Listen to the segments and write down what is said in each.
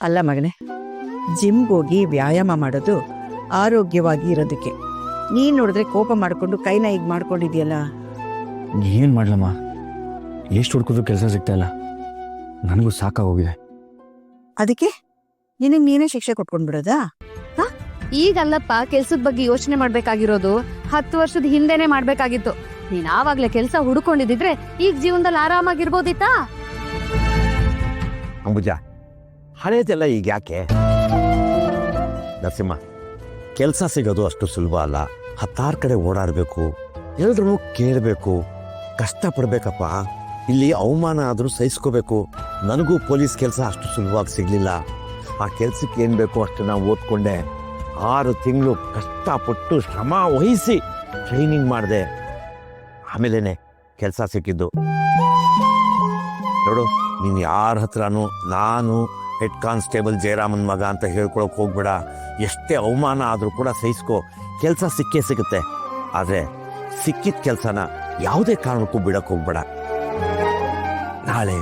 ಅಲ್ಲ ಮಗನೇ, ಜಿಮ್ಗೋಗಿ ವ್ಯಾಯಾಮ ಮಾಡೋದು ಆರೋಗ್ಯವಾಗಿ ಇರೋದಕ್ಕೆ. ನೀನ್ ನೋಡಿದ್ರೆ ಕೋಪ ಮಾಡ್ಕೊಂಡು ಕೈನ ಈಗ ಮಾಡ್ಕೊಂಡಿದ್ಯಲ್ಲ. ಏನು ಮಾಡ್ಲಮ್ಮ, ಎಷ್ಟು ಹುಡ್ಕಿದ್ರು ಕೆಲಸ ಸಿಗ್ತಾ ಇಲ್ಲ. ನನಗೂ ಸಾಕಾಗೋಗಿದೆ. ಅದಕ್ಕೆ ನಿನಗೆ ನೀನೇ ಶಿಕ್ಷೆ ಕೊಟ್ಕೊಂಡ್ಬಿಡೋದಾ? ಈಗಲ್ಲಪ್ಪ ಕೆಲ್ಸದ ಬಗ್ಗೆ ಯೋಚನೆ ಮಾಡ್ಬೇಕಾಗಿರೋದು, 10 ವರ್ಷದ ಹಿಂದೆನೆ ಮಾಡ್ಬೇಕಾಗಿತ್ತು. ನೀನ್ ಆವಾಗ್ಲೇ ಕೆಲ್ಸ ಹುಡ್ಕೊಂಡಿದ್ರೆ ಈಗ ಜೀವನದಲ್ಲಿ ಆರಾಮಾಗಿರ್ಬೋದಿತ್ತಾ? ಅಂಬುಜ, ಹಳೇದೆಲ್ಲ ಈಗ ಯಾಕೆ? ನರಸಿಂಹ, ಕೆಲಸ ಸಿಗೋದು ಅಷ್ಟು ಸುಲಭ ಅಲ್ಲ. 10 ಕಡೆ ಓಡಾಡಬೇಕು, ಎಲ್ರೂ ಕೇಳಬೇಕು, ಕಷ್ಟಪಡ್ಬೇಕಪ್ಪ. ಇಲ್ಲಿ ಅವಮಾನ ಆದರೂ ಸಹಿಸ್ಕೋಬೇಕು. ನನಗೂ ಪೊಲೀಸ್ ಕೆಲಸ ಅಷ್ಟು ಸುಲಭವಾಗಿ ಸಿಗಲಿಲ್ಲ. ಆ ಕೆಲಸಕ್ಕೆ ಏನು ಬೇಕೋ ಅಷ್ಟು ನಾವು ಓದ್ಕೊಂಡೆ. 6 ತಿಂಗಳು ಕಷ್ಟಪಟ್ಟು ಶ್ರಮ ವಹಿಸಿ ಟ್ರೈನಿಂಗ್ ಮಾಡಿದೆ. ಆಮೇಲೆ ಕೆಲಸ ಸಿಕ್ಕಿದ್ದು. ನೋಡು, ನೀನು ಯಾರ ಹತ್ರನೂ ನಾನು ಹೆಡ್ ಕಾನ್ಸ್ಟೇಬಲ್ ಜಯರಾಮನ್ ಮಗ ಅಂತ ಹೇಳ್ಕೊಳಕ್ಕೆ ಹೋಗ್ಬೇಡ. ಎಷ್ಟೇ ಅವಮಾನ ಆದರೂ ಕೂಡ ಸಹಿಸ್ಕೋ, ಕೆಲಸ ಸಿಕ್ಕೇ ಸಿಗುತ್ತೆ. ಆದರೆ ಸಿಕ್ಕಿದ ಕೆಲಸನ ಯಾವುದೇ ಕಾರಣಕ್ಕೂ ಬಿಡಕ್ಕೆ ಹೋಗ್ಬೇಡ. ನಾಳೆ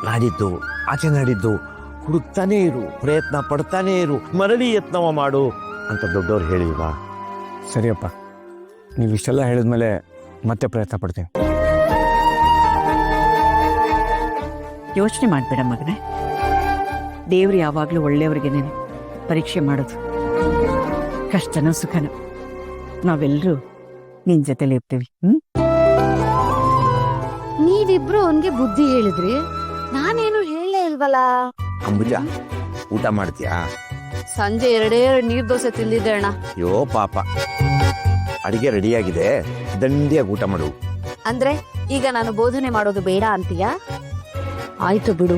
ನಾಡಿದ್ದು ಆಚೆ ನಾಡಿದ್ದು ಹುಡುಕ್ತಾನೇ ಇರು, ಪ್ರಯತ್ನ ಪಡ್ತಾನೇ ಇರು, ಮರಳಿ ಯತ್ನವ ಮಾಡು ಅಂತ ದೊಡ್ಡವ್ರು ಹೇಳಿಲ್ವಾ? ಸರಿಯಪ್ಪ, ನೀವು ಇಷ್ಟೆಲ್ಲ ಹೇಳಿದ್ಮೇಲೆ ಮತ್ತೆ ಪ್ರಯತ್ನ ಪಡ್ತೀನಿ. ಯೋಚನೆ ಮಾಡ್ಬೇಡ ಮಗನೇ, ದೇವ್ರು ಯಾವಾಗಲೂ ಒಳ್ಳೆಯವ್ರಿಗೇನೆ ಪರೀಕ್ಷೆ ಮಾಡೋದು. ಕಷ್ಟನೋ ಸುಖನೋ ನಾವೆಲ್ಲರೂ ನಿನ್ ಜೊತೆಲಿ ಇರ್ತೀವಿ. ನೀವಿಬ್ರು ಅವನ್ಗೆ ಬುದ್ಧಿ ಹೇಳಿದ್ರಿ, ನಾನೇನು ಹೇಳಲೇ ಇಲ್ವಲ್ಲ. ಅಂಬುಜ, ಊಟ ಮಾಡ್ತೀಯಾ? ಸಂಜೆ 2 ನೀರ್ ದೋಸೆ ತಿಂದಿದ್ದೆ ಅಣ್ಣ. ಅಯ್ಯೋ ಪಾಪ, ಅಡಿಗೆ ರೆಡಿಯಾಗಿದೆ, ದಂಡಿಯಾಗಿ ಊಟ ಮಾಡು. ಅಂದ್ರೆ ಈಗ ನಾನು ಬೋಧನೆ ಮಾಡೋದು ಬೇಡ ಅಂತೀಯಾ? ಆಯ್ತು ಬಿಡು.